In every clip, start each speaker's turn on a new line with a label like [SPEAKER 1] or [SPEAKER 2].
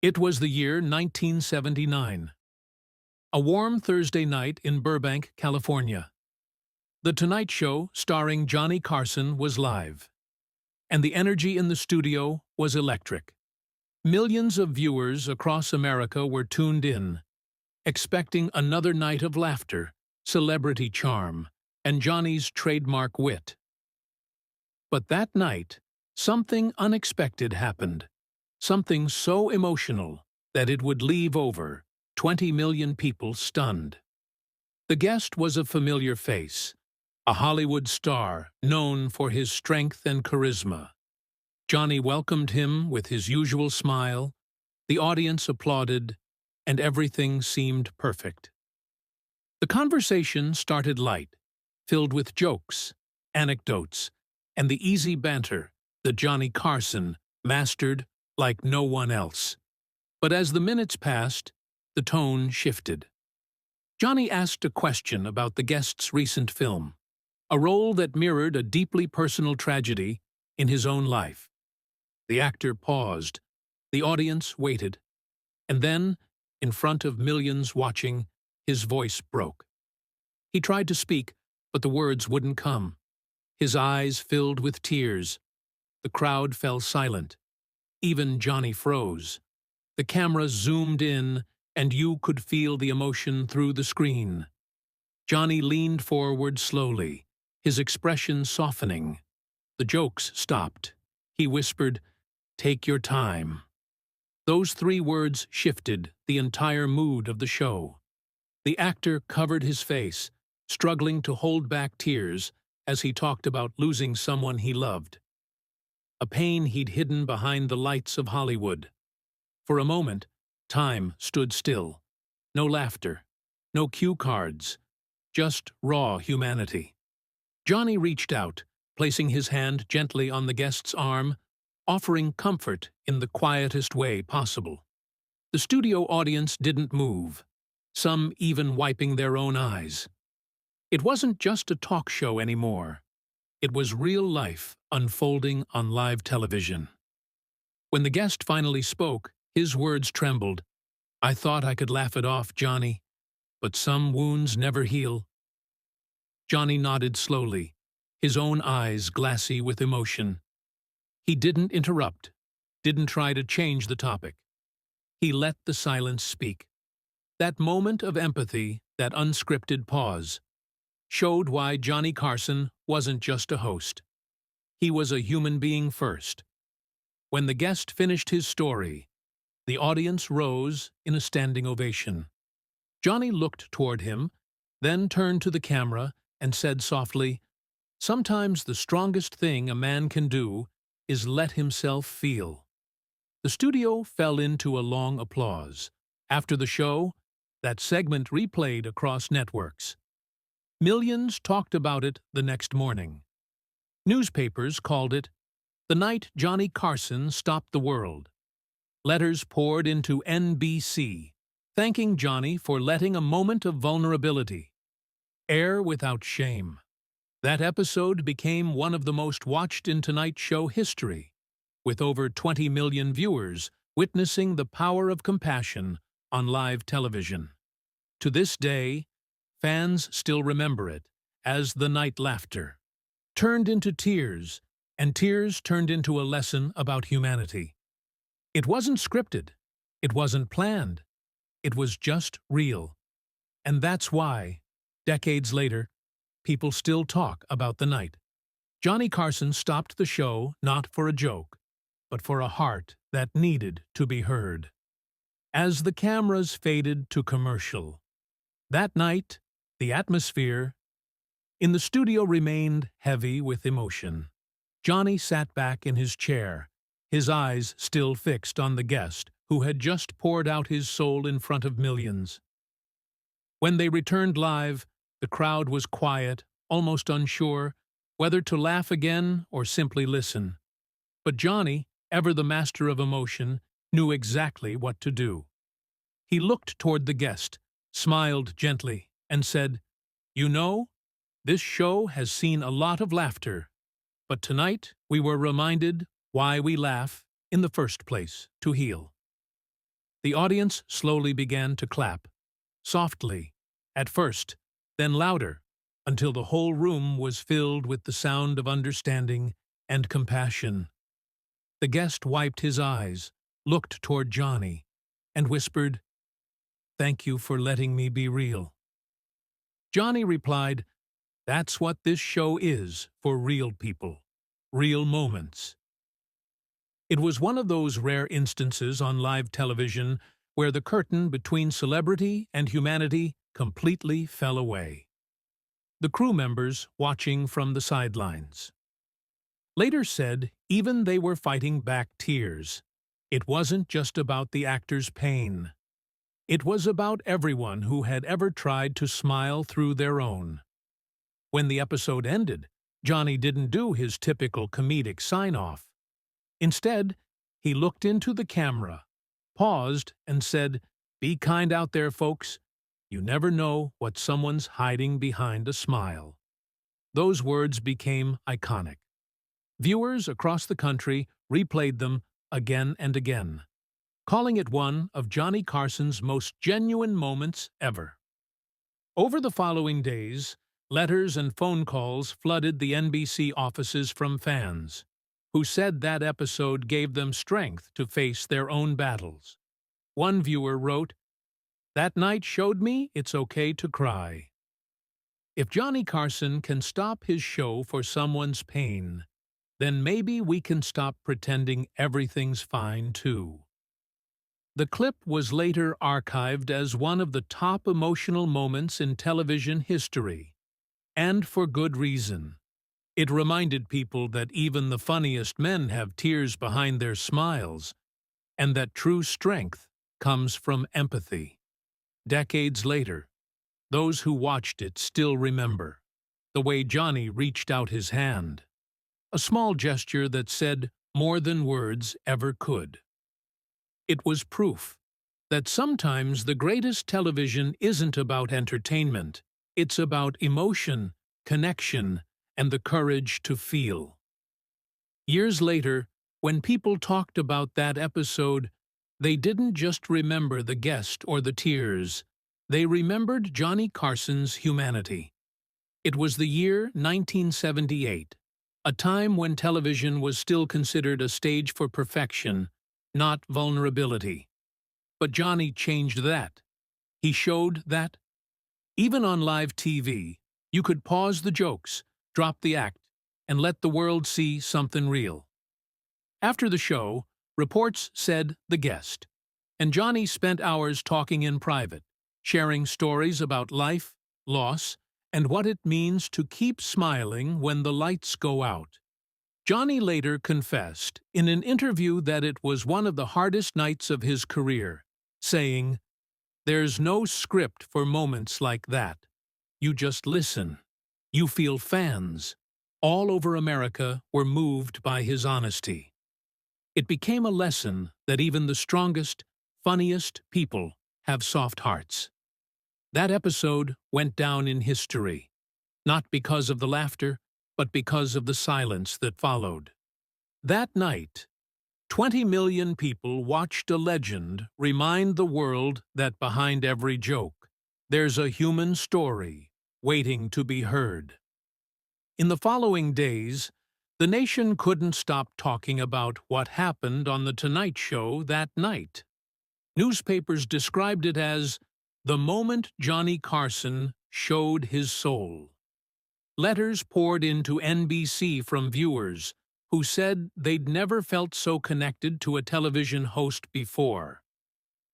[SPEAKER 1] It was the year 1979. A warm Thursday night in Burbank, California. The Tonight Show, starring Johnny Carson, was live, and the energy in the studio was electric. Millions of viewers across America were tuned in, expecting another night of laughter, celebrity charm, and Johnny's trademark wit. But that night, something unexpected happened. Something so emotional that it would leave over 20 million people stunned. The guest was a familiar face, a Hollywood star known for his strength and charisma. Johnny welcomed him with his usual smile, the audience applauded, and everything seemed perfect. The conversation started light, filled with jokes, anecdotes, and the easy banter that Johnny Carson mastered like no one else. But as the minutes passed, the tone shifted. Johnny asked a question about the guest's recent film, a role that mirrored a deeply personal tragedy in his own life. The actor paused, the audience waited, and then, in front of millions watching, his voice broke. He tried to speak, but the words wouldn't come. His eyes filled with tears. The crowd fell silent. Even Johnny froze. The camera zoomed in, and you could feel the emotion through the screen. Johnny leaned forward slowly, his expression softening. The jokes stopped. He whispered, "Take your time." Those 3 words shifted the entire mood of the show. The actor covered his face, struggling to hold back tears as he talked about losing someone he loved. A pain he'd hidden behind the lights of Hollywood. For a moment, time stood still. No laughter, no cue cards, just raw humanity. Johnny reached out, placing his hand gently on the guest's arm, offering comfort in the quietest way possible. The studio audience didn't move, some even wiping their own eyes. It wasn't just a talk show anymore. It was real life unfolding on live television. When the guest finally spoke, his words trembled. "I thought I could laugh it off, Johnny, but some wounds never heal." Johnny nodded slowly, his own eyes glassy with emotion. He didn't interrupt, didn't try to change the topic. He let the silence speak. That moment of empathy, that unscripted pause, showed why Johnny Carson wasn't just a host. He was a human being first. When the guest finished his story, the audience rose in a standing ovation. Johnny looked toward him, then turned to the camera and said softly, "Sometimes the strongest thing a man can do is let himself feel." The studio fell into a long applause. After the show, that segment replayed across networks. Millions talked about it the next morning. Newspapers called it the night Johnny Carson stopped the world. Letters poured into NBC, thanking Johnny for letting a moment of vulnerability air without shame. That episode became one of the most watched in Tonight Show history, with over 20 million viewers witnessing the power of compassion on live television. To this day, fans still remember it as the night laughter turned into tears, and tears turned into a lesson about humanity. It wasn't scripted. It wasn't planned. It was just real. And that's why, decades later, people still talk about the night. Johnny Carson stopped the show not for a joke, but for a heart that needed to be heard. As the cameras faded to commercial, that night, the atmosphere in the studio remained heavy with emotion. Johnny sat back in his chair, his eyes still fixed on the guest who had just poured out his soul in front of millions. When they returned live, the crowd was quiet, almost unsure whether to laugh again or simply listen. But Johnny, ever the master of emotion, knew exactly what to do. He looked toward the guest, smiled gently, and said, "You know, this show has seen a lot of laughter, but tonight we were reminded why we laugh in the first place, to heal." The audience slowly began to clap, softly, at first, then louder, until the whole room was filled with the sound of understanding and compassion. The guest wiped his eyes, looked toward Johnny, and whispered, "Thank you for letting me be real." Johnny replied, "That's what this show is for real people, real moments." It was one of those rare instances on live television where the curtain between celebrity and humanity completely fell away. The crew members watching from the sidelines later said even they were fighting back tears. It wasn't just about the actor's pain. It was about everyone who had ever tried to smile through their own. When the episode ended, Johnny didn't do his typical comedic sign-off. Instead, he looked into the camera, paused, and said, "Be kind out there, folks. You never know what someone's hiding behind a smile." Those words became iconic. Viewers across the country replayed them again and again, calling it one of Johnny Carson's most genuine moments ever. Over the following days, letters and phone calls flooded the NBC offices from fans, who said that episode gave them strength to face their own battles. One viewer wrote, "That night showed me it's okay to cry." If Johnny Carson can stop his show for someone's pain, then maybe we can stop pretending everything's fine too. The clip was later archived as one of the top emotional moments in television history, and for good reason. It reminded people that even the funniest men have tears behind their smiles, and that true strength comes from empathy. Decades later, those who watched it still remember the way Johnny reached out his hand, a small gesture that said more than words ever could. It was proof that sometimes the greatest television isn't about entertainment, it's about emotion, connection, and the courage to feel. Years later, when people talked about that episode, they didn't just remember the guest or the tears, they remembered Johnny Carson's humanity. It was the year 1978, a time when television was still considered a stage for perfection, not vulnerability. But Johnny changed that. He showed that, even on live TV, you could pause the jokes, drop the act, and let the world see something real. After the show, reports said the guest, and Johnny spent hours talking in private, sharing stories about life, loss, and what it means to keep smiling when the lights go out. Johnny later confessed in an interview that it was one of the hardest nights of his career, saying, "There's no script for moments like that. You just listen. You feel fans." All over America were moved by his honesty. It became a lesson that even the strongest, funniest people have soft hearts. That episode went down in history, not because of the laughter, but because of the silence that followed. That night, 20 million people watched a legend remind the world that behind every joke, there's a human story waiting to be heard. In the following days, the nation couldn't stop talking about what happened on The Tonight Show that night. Newspapers described it as the moment Johnny Carson showed his soul. Letters poured into NBC from viewers who said they'd never felt so connected to a television host before.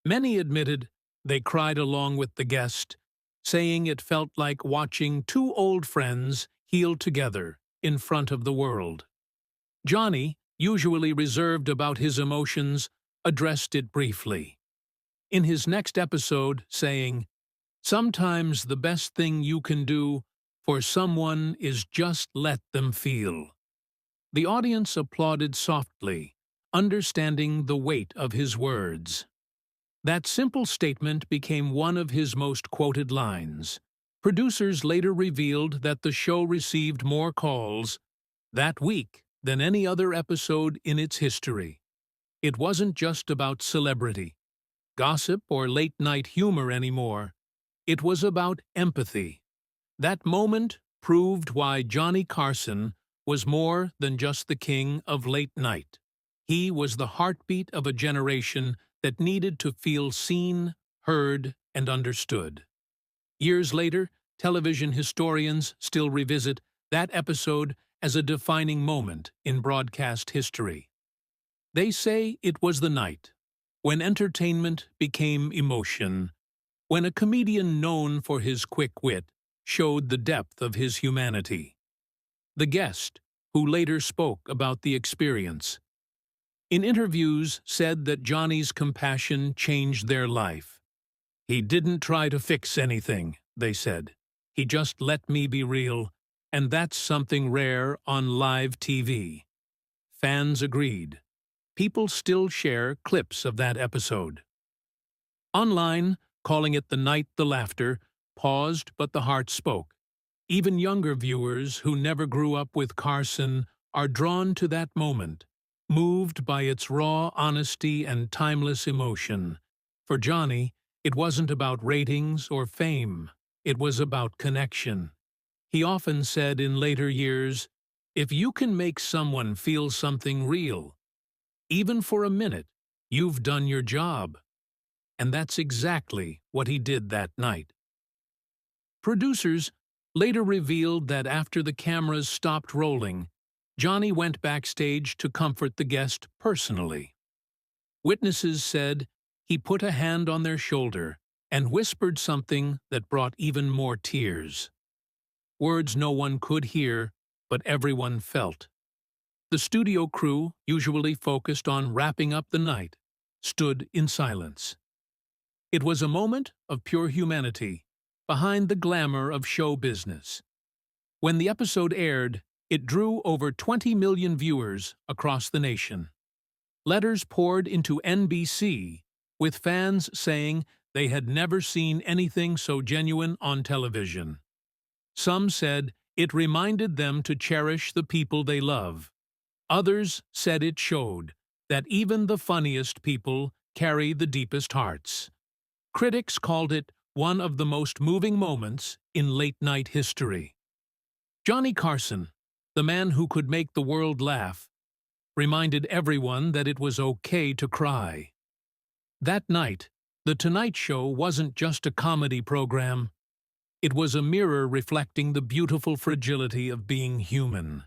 [SPEAKER 1] Many admitted they cried along with the guest, saying it felt like watching two old friends heal together in front of the world. Johnny, usually reserved about his emotions, addressed it briefly. In his next episode, saying, "Sometimes the best thing you can do for someone is just let them feel." The audience applauded softly, understanding the weight of his words. That simple statement became one of his most quoted lines. Producers later revealed that the show received more calls that week than any other episode in its history. It wasn't just about celebrity. gossip or late-night humor anymore. It was about empathy. That moment proved why Johnny Carson was more than just the king of late night. He was the heartbeat of a generation that needed to feel seen, heard, and understood. Years later, television historians still revisit that episode as a defining moment in broadcast history. They say it was the night when entertainment became emotion, when a comedian known for his quick wit showed the depth of his humanity. The guest, who later spoke about the experience, in interviews said that Johnny's compassion changed their life. "He didn't try to fix anything," they said. "He just let me be real, and that's something rare on live TV." Fans agreed. People still share clips of that episode. Online, calling it the night the laughter paused but the heart spoke. Even younger viewers who never grew up with Carson are drawn to that moment, moved by its raw honesty and timeless emotion. For Johnny, it wasn't about ratings or fame. It was about connection. He often said in later years, "If you can make someone feel something real, even for a minute, you've done your job." And that's exactly what he did that night. Producers later revealed that after the cameras stopped rolling, Johnny went backstage to comfort the guest personally. Witnesses said he put a hand on their shoulder and whispered something that brought even more tears. Words no one could hear, but everyone felt. The studio crew, usually focused on wrapping up the night, stood in silence. It was a moment of pure humanity, behind the glamour of show business. When the episode aired, it drew over 20 million viewers across the nation. Letters poured into NBC, with fans saying they had never seen anything so genuine on television. Some said it reminded them to cherish the people they love. Others said it showed that even the funniest people carry the deepest hearts. Critics called it one of the most moving moments in late-night history. Johnny Carson, the man who could make the world laugh, reminded everyone that it was okay to cry. That night, The Tonight Show wasn't just a comedy program. It was a mirror reflecting the beautiful fragility of being human.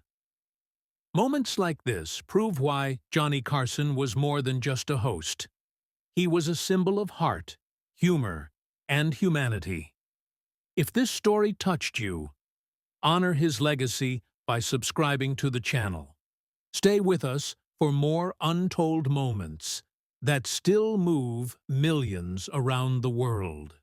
[SPEAKER 1] Moments like this prove why Johnny Carson was more than just a host. He was a symbol of heart, humor, and humanity. If this story touched you, honor his legacy by subscribing to the channel. Stay with us for more untold moments that still move millions around the world.